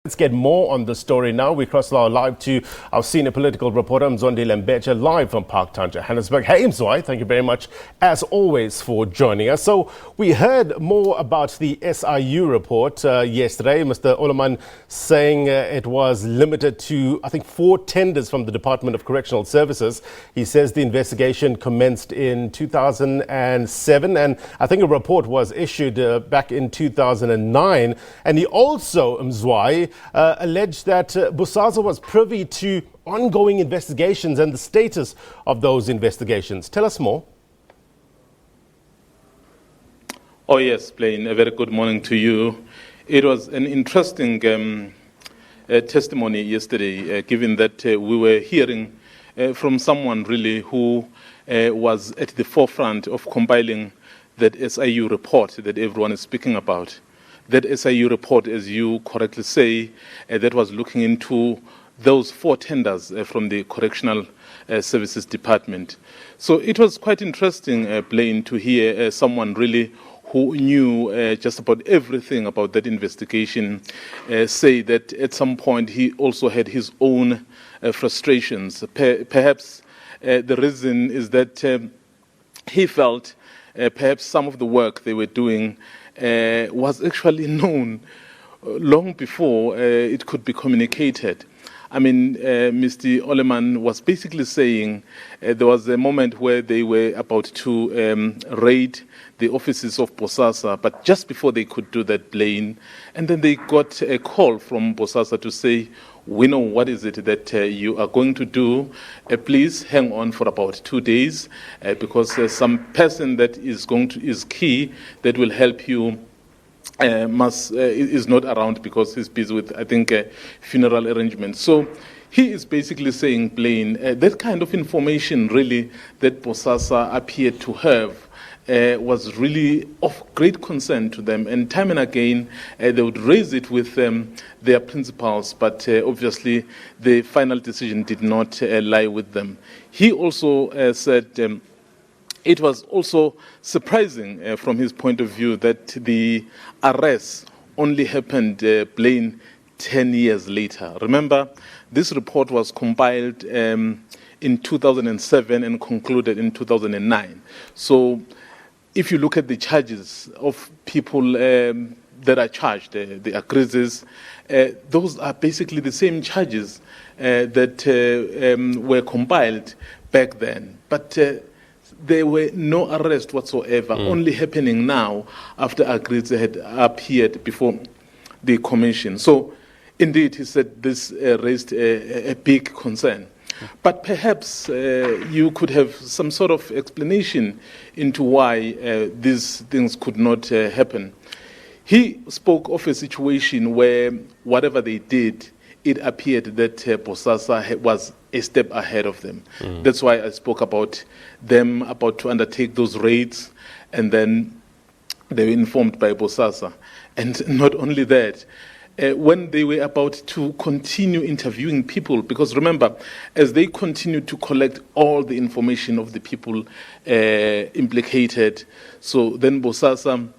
Let's get more on the story now. We cross our live to our senior political reporter, Mzondi Lembecha, live from Parktown, Johannesburg. Hey, Mzwai, thank you very much, as always, for joining us. So we heard more about the SIU report yesterday. Mr. Oellermann saying it was limited to, I think, 4 tenders from the Department of Correctional Services. He says the investigation commenced in 2007, and I think a report was issued back in 2009. And he also, Mzwai, alleged that Bosasa was privy to ongoing investigations and the status of those investigations. Tell us more. Oh yes, Blaine, a very good morning to you. It was an interesting testimony yesterday, given that we were hearing from someone really who was at the forefront of compiling that SIU report that everyone is speaking about. That SIU report, as you correctly say, that was looking into those 4 tenders from the Correctional Services Department. So it was quite interesting, Blaine, to hear someone really who knew just about everything about that investigation say that at some point he also had his own frustrations. Perhaps the reason is that he felt perhaps some of the work they were doing was actually known long before it could be communicated. I mean, Mr. Oellermann was basically saying there was a moment where they were about to raid the offices of Bosasa, but just before they could do that, Blaine, and then they got a call from Bosasa to say, we know what is it that you are going to do. Please hang on for about 2 days because some person that is key that will help you is not around because he's busy with, I think, funeral arrangements. So he is basically saying, Blaine, that kind of information really that Bosasa appeared to have was really of great concern to them, and time and again they would raise it with their principals, but obviously the final decision did not lie with them. He also said it was also surprising from his point of view that the arrest only happened, Blaine, 10 years later. Remember, this report was compiled in 2007 and concluded in 2009. So if you look at the charges of people that are charged, the Agrizzis, those are basically the same charges that were compiled back then. But there were no arrests whatsoever, only happening now after Agrizzi had appeared before the commission. So indeed, he said this raised a big concern. But perhaps you could have some sort of explanation into why these things could not happen. He spoke of a situation where whatever they did, it appeared that Bosasa was a step ahead of them. That's why I spoke about them about to undertake those raids, and then they were informed by Bosasa. And not only that, when they were about to continue interviewing people, because remember, as they continued to collect all the information of the people implicated, so then Bosasa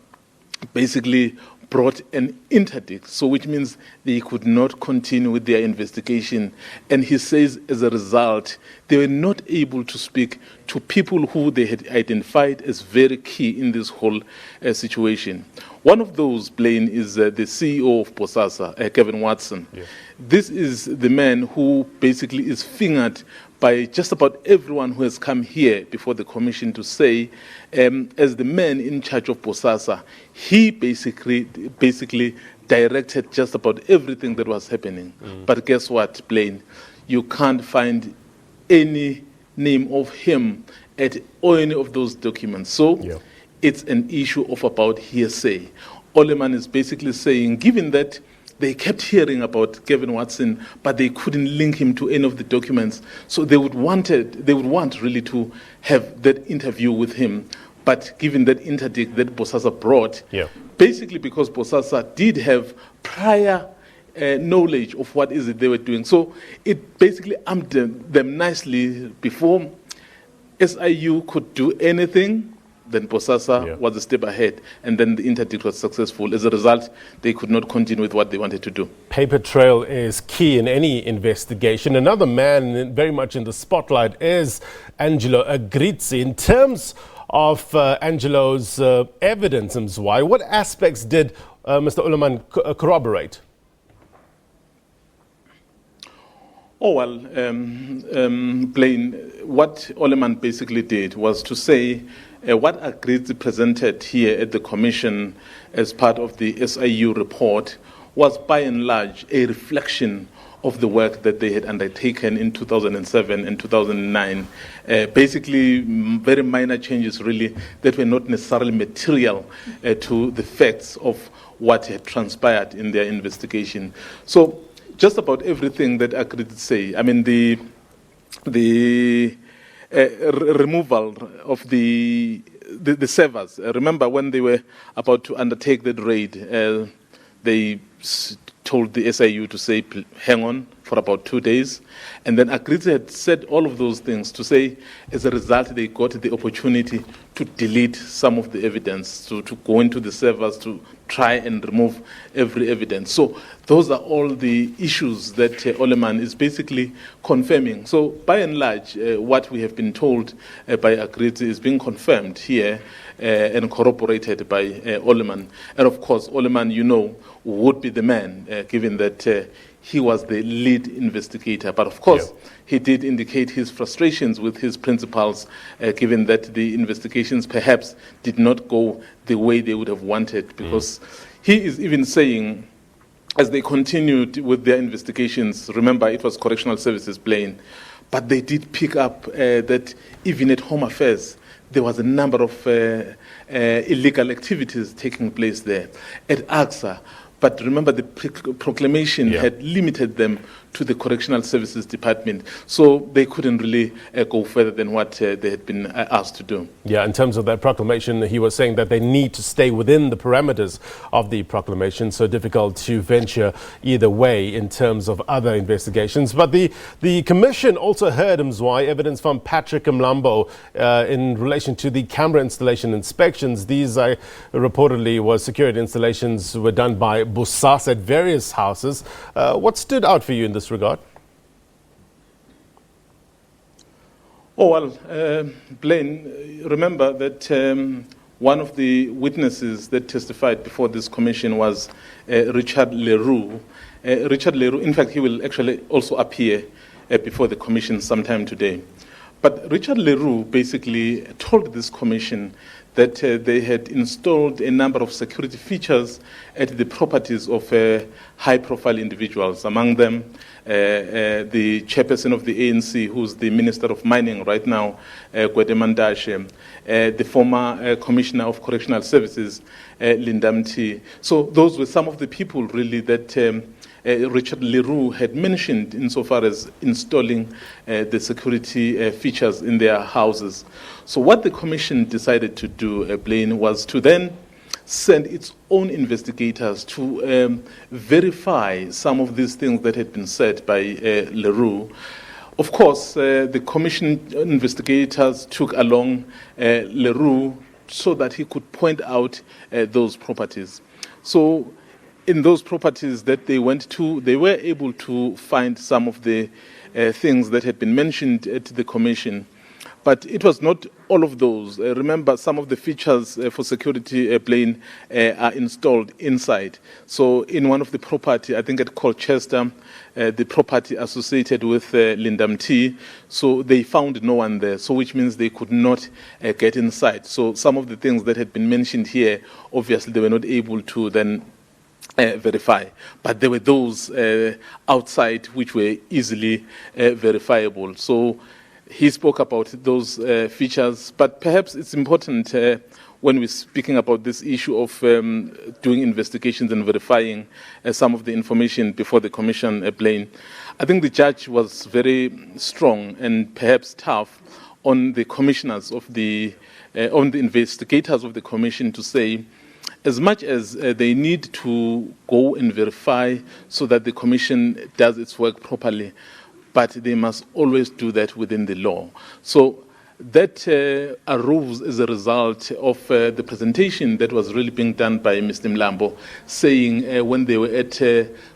basically brought an interdict, so which means they could not continue with their investigation. And he says as a result, they were not able to speak to people who they had identified as very key in this whole situation. One of those, Blaine, is the CEO of Bosasa, Kevin Watson. Yeah. This is the man who basically is fingered by just about everyone who has come here before the commission to say, as the man in charge of Bosasa, he basically directed just about everything that was happening. But guess what, Blaine? You can't find any name of him at any of those documents. So it's an issue of about hearsay. Oellermann is basically saying, given that they kept hearing about Kevin Watson, but they couldn't link him to any of the documents. So they would want really to have that interview with him. But given that interdict that Bosasa brought, basically because Bosasa did have prior knowledge of what is it they were doing. So it basically armed them nicely before SIU could do anything. then Bosasa was a step ahead, and then the interdict was successful. As a result, they could not continue with what they wanted to do. Paper trail is key in any investigation. Another man very much in the spotlight is Angelo Agrizzi. In terms of Angelo's evidence, Mzwai, what aspects did Mr. Oellermann corroborate? Oh, well, Blaine, what Oellermann basically did was to say what Agrizzi presented here at the Commission as part of the SIU report was by and large a reflection of the work that they had undertaken in 2007 and 2009. Basically, very minor changes really that were not necessarily material to the facts of what had transpired in their investigation. So just about everything that Agrizzi say, I mean, the removal of the servers. Remember when they were about to undertake that raid, they told the SIU to say, hang on for about 2 days. And then Agrizzi had said all of those things to say, as a result, they got the opportunity to delete some of the evidence, to go into the servers, to try and remove every evidence. So those are all the issues that Oellermann is basically confirming. So by and large, what we have been told by Agrizzi is being confirmed here and corroborated by Oellermann. And of course, Oellermann, you know, would be the man, given that he was the lead investigator. But of course, he did indicate his frustrations with his principals, given that the investigations perhaps did not go the way they would have wanted, because he is even saying, as they continued with their investigations, remember it was Correctional Services Blaine, but they did pick up that even at Home Affairs, there was a number of illegal activities taking place there. At AXA, but remember, the proclamation had limited them to the Correctional Services Department, so they couldn't really go further than what they had been asked to do. Yeah, in terms of that proclamation, he was saying that they need to stay within the parameters of the proclamation, so difficult to venture either way in terms of other investigations. But the Commission also heard, Mzwai, evidence from Patrick Mlambo in relation to the camera installation inspections. These reportedly were security installations were done by Bosasa at various houses. What stood out for you in this regard? Oh, well, Blaine, remember that one of the witnesses that testified before this commission was Richard Leroux. Richard Leroux, in fact, he will actually also appear before the commission sometime today. But Richard Leroux basically told this commission that they had installed a number of security features at the properties of high-profile individuals, among them the chairperson of the ANC, who's the Minister of Mining right now, Gwede the former Commissioner of Correctional Services, Linda Mthi. So those were some of the people, really, that Richard Leroux had mentioned insofar as installing the security features in their houses. So what the commission decided to do, Blaine, was to then send its own investigators to verify some of these things that had been said by Leroux. Of course, the commission investigators took along Leroux so that he could point out those properties. So in those properties that they went to, they were able to find some of the things that had been mentioned at the commission. But it was not all of those. Remember, some of the features for security Blaine are installed inside. So in one of the property, I think at Colchester, the property associated with Linda Mthi, so they found no one there, so which means they could not get inside. So some of the things that had been mentioned here, obviously they were not able to then verify. But there were those outside which were easily verifiable. So he spoke about those features, but perhaps it's important when we're speaking about this issue of doing investigations and verifying some of the information before the commission, Blaine. I think the judge was very strong and perhaps tough on the commissioners of on the investigators of the commission to say, as much as they need to go and verify so that the commission does its work properly, but they must always do that within the law. So that arose as a result of the presentation that was really being done by Mr. Mlambo, saying when they were at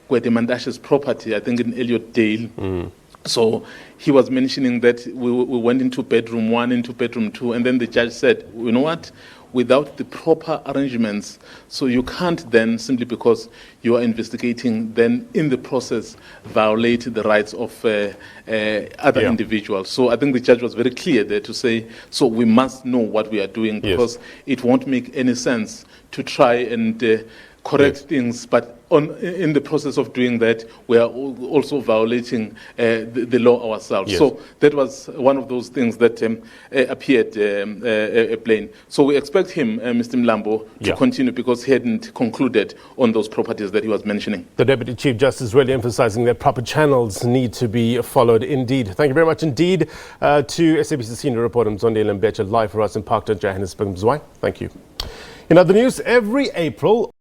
Gwedemandashe's property, I think in Elliot Dale. So he was mentioning that we went into bedroom 1, into bedroom 2, and then the judge said, you know what, without the proper arrangements, so you can't then, simply because you are investigating, then in the process violate the rights of other individuals. So I think the judge was very clear there to say, so we must know what we are doing, because it won't make any sense to try and correct things, but in the process of doing that, we are also violating the law ourselves. So that was one of those things that appeared plain. So we expect him, Mr. Mlambo, to continue, because he hadn't concluded on those properties that he was mentioning. The Deputy Chief Justice really emphasizing that proper channels need to be followed indeed. Thank you very much indeed to SABC senior reporter Mzondi Lembecha, live for us in Parktown, Johannesburg. Mzwai, thank you. In other news, every April,